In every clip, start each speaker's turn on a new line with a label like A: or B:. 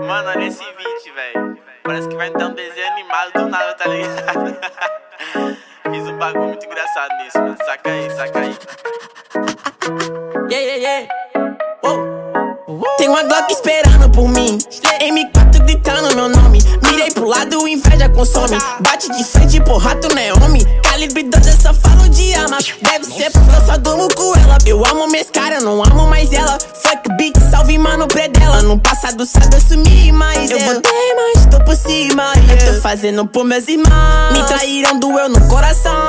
A: Mano, olha esse beat, velho. Parece que vai entrar um desenho animado do nada, tá ligado? Fiz um bagulho muito engraçado nisso, mano. Saca aí, saca aí.
B: Yeah, yeah, yeah. Tem uma Glock esperando por mim, M4 gritando meu nome. Mirei pro lado, inveja consome. Bate de frente, porra, tu não é homem. Calibre 12, eu só falo de arma. Deve ser porque eu só durmo com ela. Eu amo minhas caras, não amo mais ela. Fuck beat, salve mano predela. No passado sabe eu sumi, mas eu voltei, mas tô por cima. Eu tô fazendo por meus irmãos. Me traíram, doeu no coração.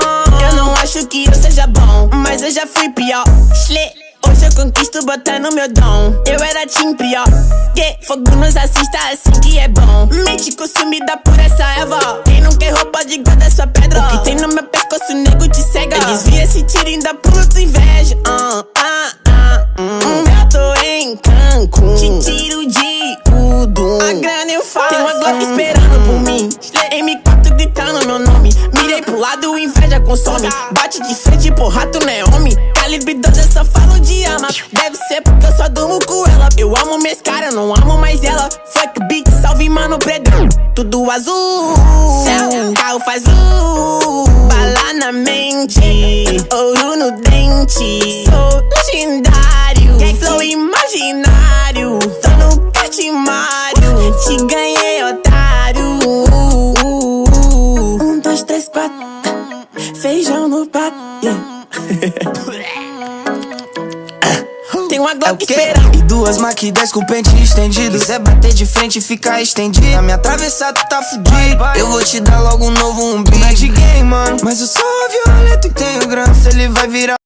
B: Eu não acho que eu seja bom, mas eu já fui pior. Hoje eu conquisto botando meu dom. Eu era team pior. Fogo nos assista assim que é bom. Mente consumida por essa erva. Quem não quer roupa de guarda sua pedra. O que tem no meu pescoço, nego te cega. Desvia esse tiro e ainda pulo tua inveja. Eu tô em Cancún, te tiro de tudo. A grana eu faço. Tem uma Glock esperando por mim, M4 gritando meu nome. Mirei pro lado, inveja consome. Bate de frente, porra, tu não é homem. Calibre 12, eu só falo de arma. Deve ser porque eu só durmo com ela. Eu amo minhas caras, não amo mais ela. Fuck beat, salve mano predão. Tudo azul, céu, carro faz bala na mente, ouro no dente. Sou legendário, flow imaginário. Tô no Catimário, te ganhei, otário. 1, 2, 3, 4. Feijão no prato, Tem uma Glock esperando.
C: E duas Mac 10 com o pente estendido. Quiser bater de frente e ficar estendido, na minha atravessar tu tá fudido. Eu vou te dar logo um novo umbigo. Não é de game, mano, mas eu sou violento e tenho grana. Se ele vai virar